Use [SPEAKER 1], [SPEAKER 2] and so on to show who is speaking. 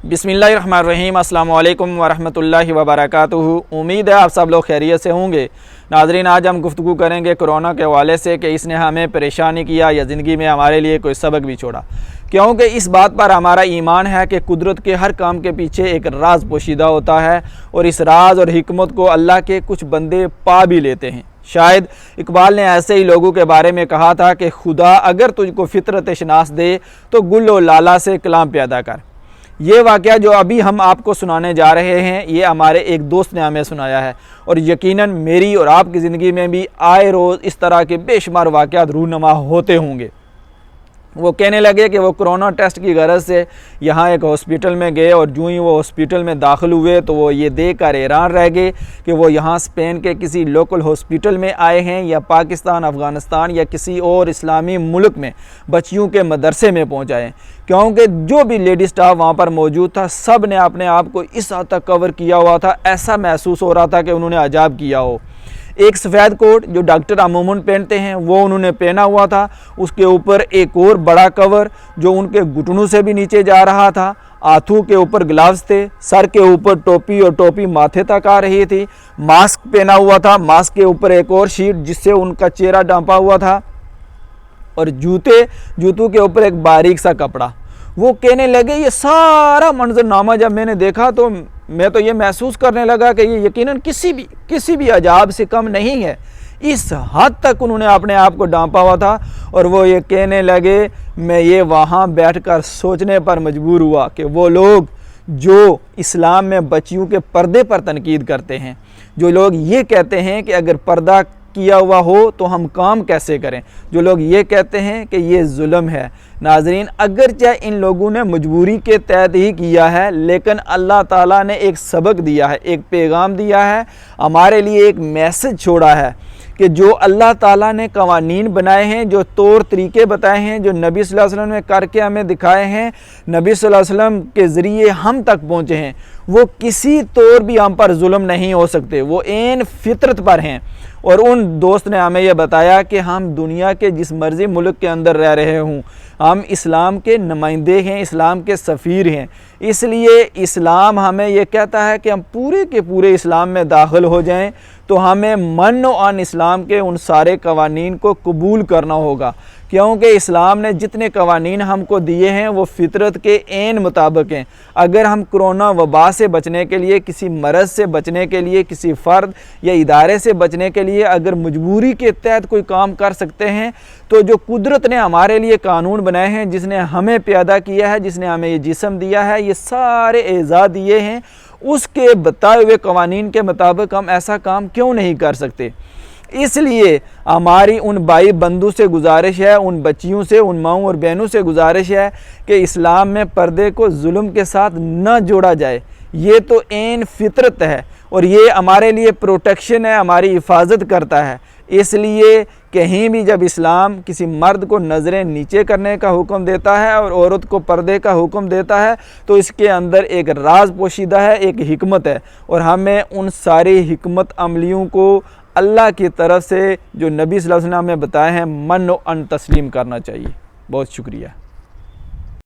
[SPEAKER 1] بسم اللہ الرحمن الرحیم۔ السلام علیکم ورحمۃ اللہ وبرکاتہ۔ امید ہے آپ سب لوگ خیریت سے ہوں گے۔ ناظرین، آج ہم گفتگو کریں گے کرونا کے حوالے سے کہ اس نے ہمیں پریشانی کیا یا زندگی میں ہمارے لیے کوئی سبق بھی چھوڑا، کیونکہ اس بات پر ہمارا ایمان ہے کہ قدرت کے ہر کام کے پیچھے ایک راز پوشیدہ ہوتا ہے، اور اس راز اور حکمت کو اللہ کے کچھ بندے پا بھی لیتے ہیں۔ شاید اقبال نے ایسے ہی لوگوں کے بارے میں کہا تھا کہ خدا اگر تجھ کو فطرت شناس دے تو گل و لالہ سے کلام پیدا کر۔ یہ واقعہ جو ابھی ہم آپ کو سنانے جا رہے ہیں، یہ ہمارے ایک دوست نے ہمیں سنایا ہے، اور یقیناً میری اور آپ کی زندگی میں بھی آئے روز اس طرح کے بے شمار واقعات رونما ہوتے ہوں گے۔ وہ کہنے لگے کہ وہ کرونا ٹیسٹ کی غرض سے یہاں ایک ہاسپٹل میں گئے، اور جو ہی وہ ہاسپٹل میں داخل ہوئے تو وہ یہ دیکھ کر حیران رہ گئے کہ وہ یہاں اسپین کے کسی لوکل ہاسپٹل میں آئے ہیں یا پاکستان، افغانستان یا کسی اور اسلامی ملک میں بچیوں کے مدرسے میں پہنچائے ہیں، کیونکہ جو بھی لیڈی سٹاف وہاں پر موجود تھا سب نے اپنے آپ کو اس حد تک کور کیا ہوا تھا، ایسا محسوس ہو رہا تھا کہ انہوں نے عجاب کیا ہو۔ ایک سفید کوٹ جو ڈاکٹر عموماً پہنتے ہیں وہ انہوں نے پہنا ہوا تھا، اس کے اوپر ایک اور بڑا کور جو ان کے گھٹنوں سے بھی نیچے جا رہا تھا، ہاتھوں کے اوپر گلوز تھے، سر کے اوپر ٹوپی اور ٹوپی ماتھے تک آ رہی تھی، ماسک پہنا ہوا تھا، ماسک کے اوپر ایک اور شیٹ جس سے ان کا چہرہ ڈھانپا ہوا تھا، اور جوتوں کے اوپر ایک باریک سا کپڑا۔ وہ کہنے لگے یہ سارا منظرنامہ جب میں نے دیکھا تو میں تو یہ محسوس کرنے لگا کہ یہ یقیناً کسی بھی عجاب سے کم نہیں ہے۔ اس حد تک انہوں نے اپنے آپ کو ڈھانپا ہوا تھا، اور وہ یہ کہنے لگے میں یہ وہاں بیٹھ کر سوچنے پر مجبور ہوا کہ وہ لوگ جو اسلام میں بچیوں کے پردے پر تنقید کرتے ہیں، جو لوگ یہ کہتے ہیں کہ اگر پردہ کیا ہوا ہو تو ہم کام کیسے کریں، جو لوگ یہ کہتے ہیں کہ یہ ظلم ہے۔ ناظرین، اگرچہ ان لوگوں نے مجبوری کے تحت ہی کیا ہے، لیکن اللہ تعالیٰ نے ایک سبق دیا ہے، ایک پیغام دیا ہے، ہمارے لیے ایک میسج چھوڑا ہے کہ جو اللہ تعالیٰ نے قوانین بنائے ہیں، جو طور طریقے بتائے ہیں، جو نبی صلی اللہ علیہ وسلم نے کر کے ہمیں دکھائے ہیں، نبی صلی اللہ علیہ وسلم کے ذریعے ہم تک پہنچے ہیں، وہ کسی طور بھی ہم پر ظلم نہیں ہو سکتے، وہ عین فطرت پر ہیں۔ اور ان دوست نے ہمیں یہ بتایا کہ ہم دنیا کے جس مرضی ملک کے اندر رہ رہے ہوں، ہم اسلام کے نمائندے ہیں، اسلام کے سفیر ہیں، اس لیے اسلام ہمیں یہ کہتا ہے کہ ہم پورے کے پورے اسلام میں داخل ہو جائیں، تو ہمیں من و عن اسلام کے ان سارے قوانین کو قبول کرنا ہوگا، کیونکہ اسلام نے جتنے قوانین ہم کو دیے ہیں وہ فطرت کے عین مطابق ہیں۔ اگر ہم کرونا وبا سے بچنے کے لیے، کسی مرض سے بچنے کے لیے، کسی فرد یا ادارے سے بچنے کے لیے اگر مجبوری کے تحت کوئی کام کر سکتے ہیں، تو جو قدرت نے ہمارے لیے قانون بنائے ہیں، جس نے ہمیں پیدا کیا ہے، جس نے ہمیں یہ جسم دیا ہے، یہ سارے اعزاز دیے ہیں، اس کے بتائے ہوئے قوانین کے مطابق ہم ایسا کام کیوں نہیں کر سکتے؟ اس لیے ہماری ان بھائی بندوں سے گزارش ہے، ان بچیوں سے، ان ماؤں اور بہنوں سے گزارش ہے کہ اسلام میں پردے کو ظلم کے ساتھ نہ جوڑا جائے۔ یہ تو عین فطرت ہے، اور یہ ہمارے لیے پروٹیکشن ہے، ہماری حفاظت کرتا ہے۔ اس لیے کہیں بھی جب اسلام کسی مرد کو نظریں نیچے کرنے کا حکم دیتا ہے اور عورت کو پردے کا حکم دیتا ہے، تو اس کے اندر ایک راز پوشیدہ ہے، ایک حکمت ہے، اور ہمیں ان ساری حکمت عملیوں کو اللہ کی طرف سے جو نبی صلی اللہ علیہ وسلم نے بتائے ہیں من و عن تسلیم کرنا چاہیے۔ بہت شکریہ۔